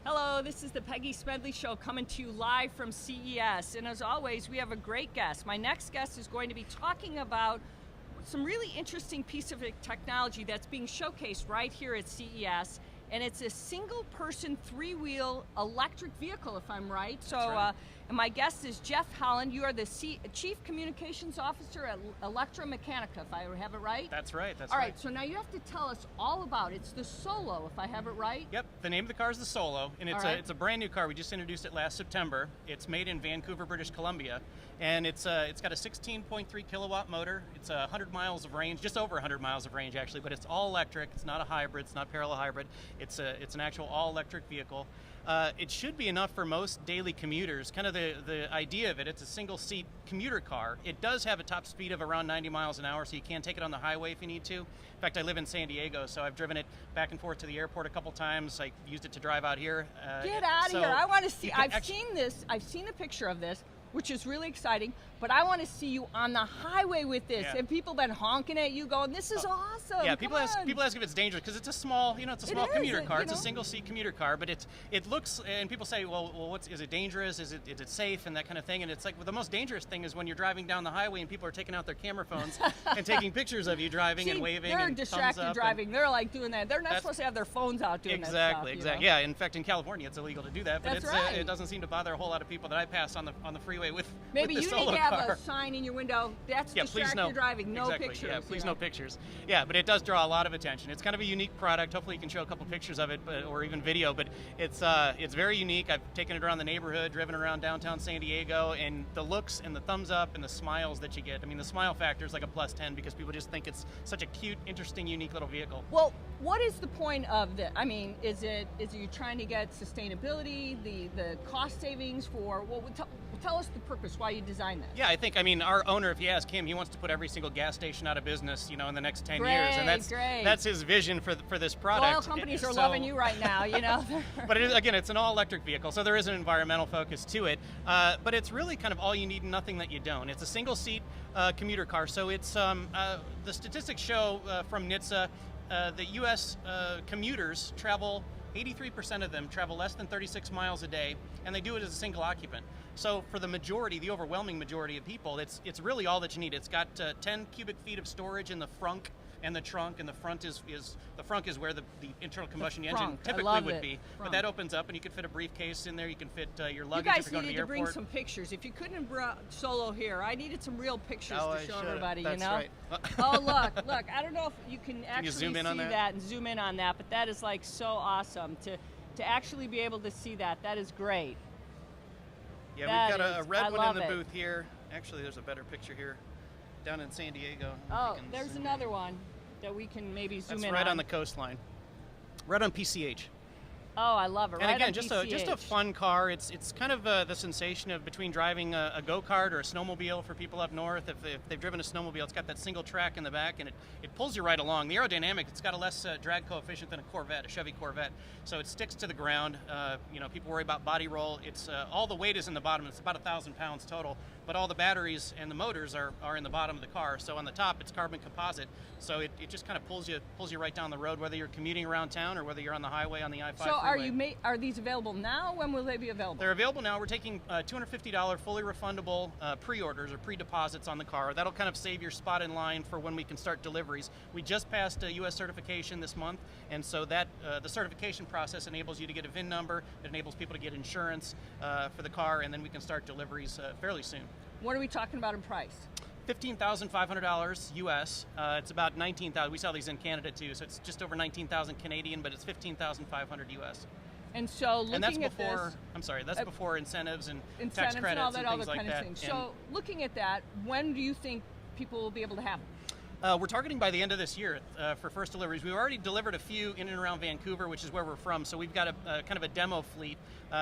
Hello, this is the Peggy Smedley Show coming to you live from CES. And as always, we have a great guest. My next guest is going to be talking about some really interesting piece of technology that's being showcased right here at CES. And it's a single-person, three-wheel electric vehicle, if I'm right. So, right. And my guest is Jeff Holland. You are the Chief Communications Officer at Electra Meccanica, if I have it right? That's right, All right, so now you have to tell us all about it. It's the Solo, if I have it right? Yep, the name of the car is the Solo, and it's, All right. it's a brand new car. We just introduced it last September. It's made in Vancouver, British Columbia, and it's got a 16.3 kilowatt motor. It's 100 miles of range, just over 100 miles of range actually, but it's all electric. It's not a hybrid, it's not parallel hybrid. It's an actual all-electric vehicle. It should be enough for most daily commuters. Kind of the idea of it, it's a single-seat commuter car. It does have a top speed of around 90 miles an hour, so you can take it on the highway if you need to. In fact, I live in San Diego, so I've driven it back and forth to the airport a couple times. I used it to drive out here. Get out of here. I want to see. I've seen this. I've seen a picture of this, which is really exciting, but I want to see you on the highway with this. Yeah. And people been honking at you going, this is awesome. Yeah, people ask if it's dangerous because it's a small, commuter car. It's a single-seat commuter car, but it looks, and people say, well, is it dangerous? Is it safe and that kind of thing? And it's like, well, the most dangerous thing is when you're driving down the highway and people are taking out their camera phones and taking pictures of you driving and waving. They're and distracted driving. They're like doing that. They're not supposed to have their phones out doing exactly, that stuff. Exactly. Yeah, in fact, in California, it's illegal to do that, but it doesn't seem to bother a whole lot of people that I pass on the freeway with. Maybe with the you Solo need to have car. a sign in your window. That's Yeah, please distracted no. driving. No Exactly. pictures. Yeah, please no pictures. Yeah, but it does draw a lot of attention. It's kind of a unique product. Hopefully, you can show a couple pictures of it, or even video. But it's very unique. I've taken it around the neighborhood, driven around downtown San Diego, and the looks and the thumbs up and the smiles that you get. I mean, the smile factor is like a plus 10 because people just think it's such a cute, interesting, unique little vehicle. Well, what is the point of this? I mean, is it you trying to get sustainability, the cost savings for? Well, tell us the purpose why you designed this. Yeah, I mean, our owner, if you ask him, he wants to put every single gas station out of business, in the next 10 years, and that's his vision for this product. Oil companies are loving you right now, But it's an all-electric vehicle, so there is an environmental focus to it. But it's really kind of all you need and nothing that you don't. It's a single-seat commuter car, so it's the statistics show from NHTSA that U.S. Commuters travel. 83% of them travel less than 36 miles a day, and they do it as a single occupant. So for the overwhelming majority of people, it's really all that you need. It's got 10 cubic feet of storage in the frunk and the trunk, and the front is where the internal combustion engine typically would be. But that opens up, and you could fit a briefcase in there. You can fit your luggage if you're going to the airport. You guys needed to bring some pictures. If you couldn't have brought Solo here, I needed some real pictures to show everybody. That's right. Oh, look! I don't know if you can actually see that and zoom in on that, but that is like so awesome to actually be able to see that. That is great. Yeah, we've got a red one in the booth here. Actually, there's a better picture here down in San Diego. Oh, there's another one that we can maybe zoom in on. That's right on the coastline. Right on PCH. Oh, I love it. And again, just a fun car. It's kind of the sensation of between driving a go-kart or a snowmobile for people up north. If they've driven a snowmobile, it's got that single track in the back, and it pulls you right along. The aerodynamic, it's got a less drag coefficient than a Chevy Corvette, so it sticks to the ground. People worry about body roll. It's all the weight is in the bottom. It's about 1,000 pounds total, but all the batteries and the motors are in the bottom of the car. So on the top, it's carbon composite. So it just kind of pulls you right down the road, whether you're commuting around town or whether you're on the highway on the I-5 freeway. Are these available now? When will they be available? They're available now. We're taking $250 fully refundable pre-orders or pre-deposits on the car. That'll kind of save your spot in line for when we can start deliveries. We just passed a U.S. certification this month, and so that the certification process enables you to get a VIN number. It enables people to get insurance for the car, and then we can start deliveries fairly soon. What are we talking about in price? $15,500 US. It's about $19,000. We sell these in Canada too, so it's just over $19,000 Canadian, but it's $15,500 US. And so looking that's at before, this, I'm sorry, that's before incentives and tax credits and all that and things other like kind of thing. So looking at that, when do you think people will be able to have them? We're targeting by the end of this year for first deliveries. We've already delivered a few in and around Vancouver, which is where we're from. So we've got a kind of a demo fleet.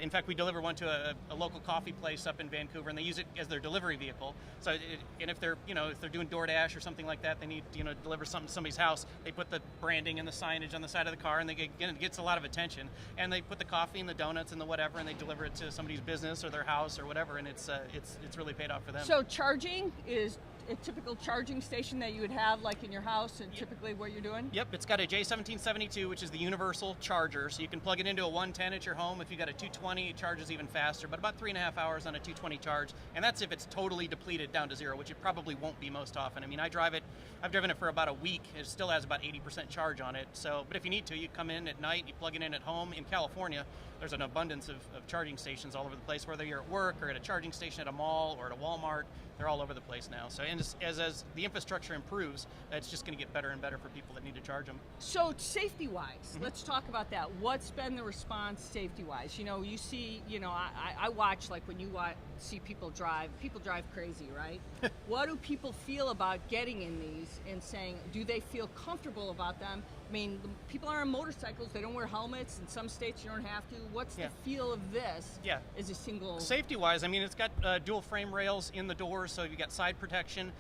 In fact, we deliver one to a local coffee place up in Vancouver, and they use it as their delivery vehicle. So, and if they're doing DoorDash or something like that, they need to deliver something to somebody's house. They put the branding and the signage on the side of the car, and it gets a lot of attention. And they put the coffee and the donuts and the whatever, and they deliver it to somebody's business or their house or whatever. And it's really paid off for them. So charging is a typical charging station that you would have like in your house and typically what you're doing? Yep, it's got a J1772, which is the universal charger, so you can plug it into a 110 at your home. If you got a 220, it charges even faster, but about 3.5 hours on a 220 charge, and that's if it's totally depleted down to zero, which it probably won't be most often. I mean, I've driven it for about a week. It still has about 80% charge on it. So, but if you need to, you come in at night, you plug it in at home. In California, there's an abundance of charging stations all over the place, whether you're at work or at a charging station at a mall or at a Walmart. They're all over the place now. So, and as the infrastructure improves, it's just going to get better and better for people that need to charge them. So, safety-wise, let's talk about that. What's been the response safety-wise? You know, you see, you know, I watch, like when you see people drive crazy, right? What do people feel about getting in these and saying, do they feel comfortable about them? I mean, people are on motorcycles, they don't wear helmets. In some states, you don't have to. What's the feel of this as a single... Safety-wise, I mean, it's got dual frame rails in the doors, so you've got side protection.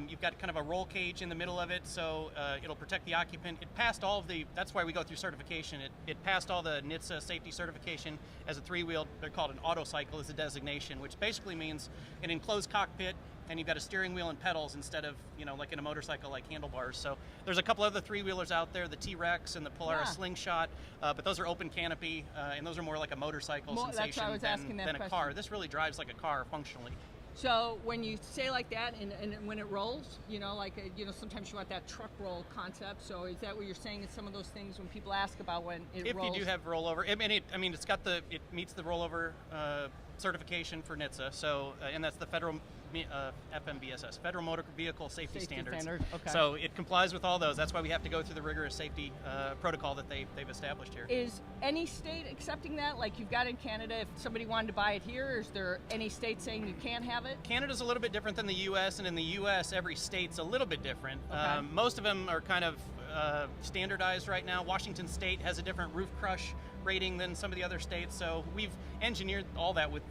You've got kind of a roll cage in the middle of it, so it'll protect the occupant. It passed all of that's why we go through certification. It passed all the NHTSA safety certification as a three-wheeled, they're called an autocycle is a designation, which basically means an enclosed cockpit, and you've got a steering wheel and pedals instead of, you know, like in a motorcycle, like handlebars. So there's a couple other three-wheelers out there, the T-Rex and the Polaris Slingshot, but those are open canopy, and those are more like a motorcycle sensation than a car. This really drives like a car functionally. So when you say like that, and when it rolls, you know, like, you know, sometimes you want that truck roll concept. So is that what you're saying is some of those things when people ask about when it rolls? If you do have rollover, I mean, it meets the rollover certification for NHTSA. So, and that's the federal FMVSS, Federal Motor Vehicle Safety Standards. Okay. So it complies with all those. That's why we have to go through the rigorous safety protocol that they've established here. Is any state accepting that? Like you've got in Canada, if somebody wanted to buy it here, is there any state saying you can't have it? Canada's a little bit different than the U.S., and in the U.S., every state's a little bit different. Okay. Most of them are kind of standardized right now. Washington State has a different roof crush rating than some of the other states, so we've engineered all that with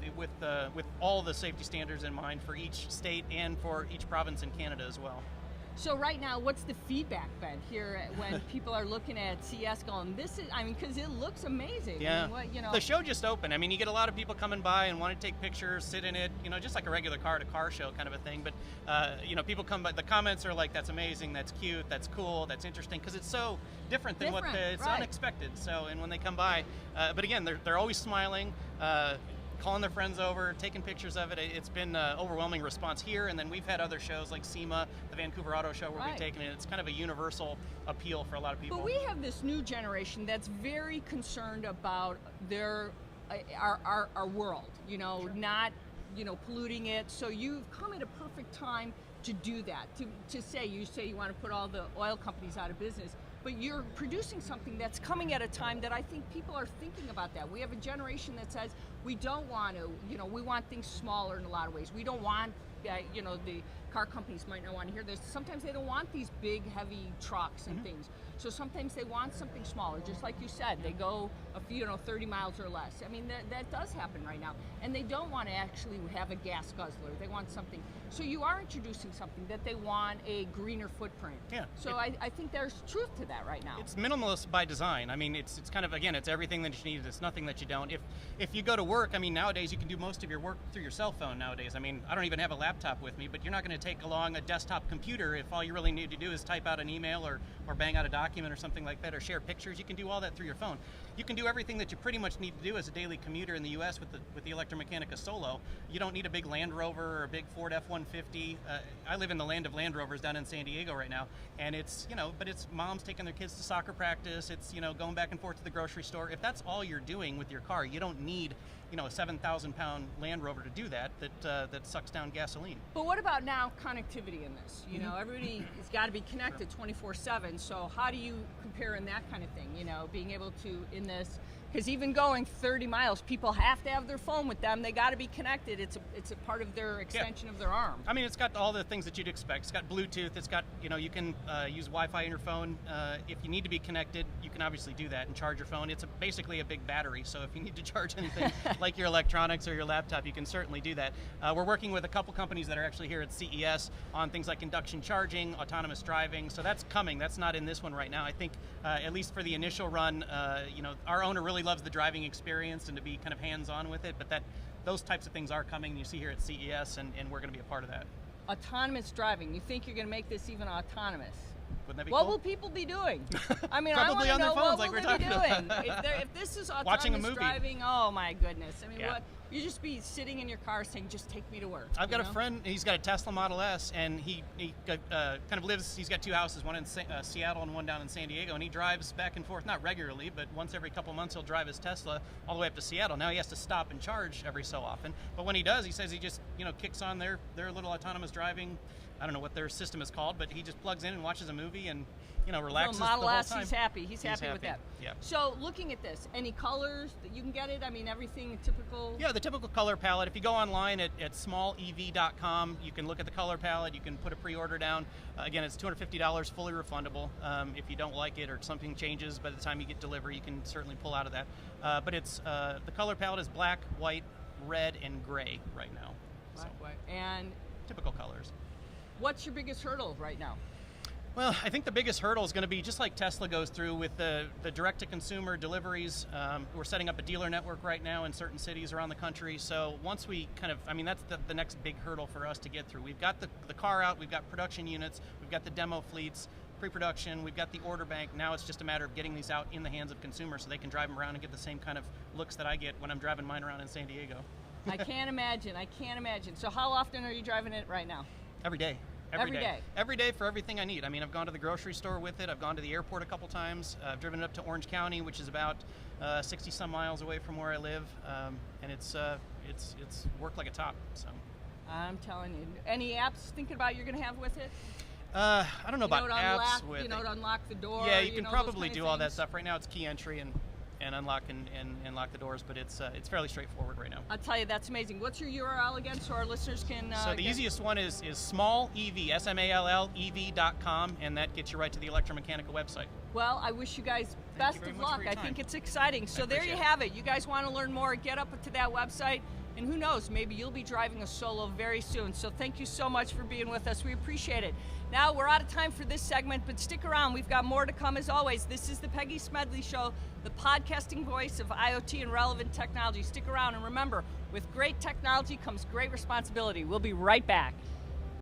all the safety standards in mind for each state and for each province in Canada as well. So right now, what's the feedback been here when people are looking at CES going, this is, I mean, because it looks amazing. Yeah. I mean, you know. The show just opened. I mean, you get a lot of people coming by and want to take pictures, sit in it, you know, just like a regular car-to-car show kind of a thing. But, you know, people come by, the comments are like, that's amazing, that's cute, that's cool, that's interesting, because it's so different than it's unexpected. So, and when they come by, but again, they're always smiling, calling their friends over, taking pictures of it. It's been an overwhelming response here, and then we've had other shows like SEMA, the Vancouver Auto Show, where we've taken it. It's kind of a universal appeal for a lot of people. But we have this new generation that's very concerned about our world, you know, not, you know, polluting it. So you've come at a perfect time to do that, to say you want to put all the oil companies out of business. But you're producing something that's coming at a time that I think people are thinking about that. We have a generation that says we don't want to, you know, we want things smaller in a lot of ways. We don't want, you know, the car companies might not want to hear this. Sometimes they don't want these big, heavy trucks and things. So sometimes they want something smaller, just like you said. They go a few, you know, 30 miles or less. I mean, that does happen right now. And they don't want to actually have a gas guzzler. They want something. So you are introducing something that they want a greener footprint. Yeah. So I think there's truth to that right now. It's minimalist by design. I mean, it's kind of, again, it's everything that you need. It's nothing that you don't. If you go to work, I mean, nowadays you can do most of your work through your cell phone nowadays. I mean, I don't even have a laptop with me, but you're not going to take along a desktop computer if all you really need to do is type out an email or bang out a document or something like that, or share pictures. You can do all that through your phone. You can do everything that you pretty much need to do as a daily commuter in the U.S. with the Electra Meccanica Solo. You don't need a big Land Rover or a big Ford F-150. I live in the land of Land Rovers down in San Diego right now, and it's, you know, but it's moms taking their kids to soccer practice. It's, you know, going back and forth to the grocery store. If that's all you're doing with your car, you don't need, you know, a 7,000-pound Land Rover to do that sucks down gasoline. But what about now connectivity in this? You know, everybody has got to be connected 24/7. So how do you compare in that kind of thing? You know, being able to in this, because even going 30 miles, people have to have their phone with them. They got to be connected. It's a part of their extension of their arm. I mean, it's got all the things that you'd expect. It's got Bluetooth. It's got, you know, you can use Wi-Fi in your phone. If you need to be connected, you can obviously do that and charge your phone. It's basically a big battery. So if you need to charge anything like your electronics or your laptop, you can certainly do that. We're working with a couple companies that are actually here at CES on things like induction charging, autonomous driving. So that's coming. That's not in this one right now. I think at least for the initial run, you know, our owner really loves the driving experience and to be kind of hands-on with it, but those types of things are coming. You see here at CES, and we're going to be a part of that. Autonomous driving. You think you're going to make this even autonomous? Wouldn't that be What cool? will people be doing? I mean, I want Probably to on their know phones what like will we're they be talking doing. about. If this is Watching a autonomous movie. driving, oh my goodness. I mean, Yeah. what? You just be sitting in your car saying, just take me to work. I've got you a know? friend, he's got a Tesla Model S, and he kind of lives, he's got two houses, one in Seattle and one down in San Diego, and he drives back and forth, not regularly, but once every couple months he'll drive his Tesla all the way up to Seattle. Now he has to stop and charge every so often, but when he does, he says he just, kicks on their little autonomous driving, I don't know what their system is called, but he just plugs in and watches a movie and, relaxes Model the whole S, time. he's happy. He's happy with that. Yeah. So looking at this, any colors that you can get it? I mean, everything typical? Yeah, the typical color palette. If you go online at smallev.com, you can look at the color palette. You can put a pre-order down. Again, it's $250, fully refundable. If you don't like it or something changes by the time you get delivery, you can certainly pull out of that. But it's the color palette is black, white, red, and gray right now. Black, white. And typical colors. what's your biggest hurdle right now? Well, I think the biggest hurdle is going to be just like Tesla goes through with the direct-to-consumer deliveries. We're setting up a dealer network right now in certain cities around the country. So once we that's the next big hurdle for us to get through. We've got the car out, we've got production units, we've got the demo fleets, pre-production, we've got the order bank. Now it's just a matter of getting these out in the hands of consumers so they can drive them around and get the same kind of looks that I get when I'm driving mine around in San Diego. I can't imagine. So how often are you driving it right now? Every day. Every day. Every day for everything I need. I mean, I've gone to the grocery store with it. I've gone to the airport a couple times. I've driven it up to Orange County, which is about 60 some miles away from where I live, and it's worked like a top. So I'm telling you. Any apps thinking about you're going to have with it? I don't know about apps with to unlock the door. Yeah, you can those probably kind do of all that things. stuff. Right now it's key entry and unlock and lock the doors, but it's fairly straightforward right now. I'll tell you, that's amazing. What's your URL again so our listeners can So the easiest one is smallev, SMALLEV.com, and that gets you right to the Electra Meccanica website. Well, I wish you guys best very of much for luck. your I time. think it's exciting. So there you appreciate have it. You guys want to learn more, get up to that website, and who knows, maybe you'll be driving a Solo very soon. So thank you so much for being with us. We appreciate it. Now, we're out of time for this segment, but stick around. We've got more to come as always. This is the Peggy Smedley Show, the podcasting voice of IoT and relevant technology. Stick around, and remember, with great technology comes great responsibility. We'll be right back.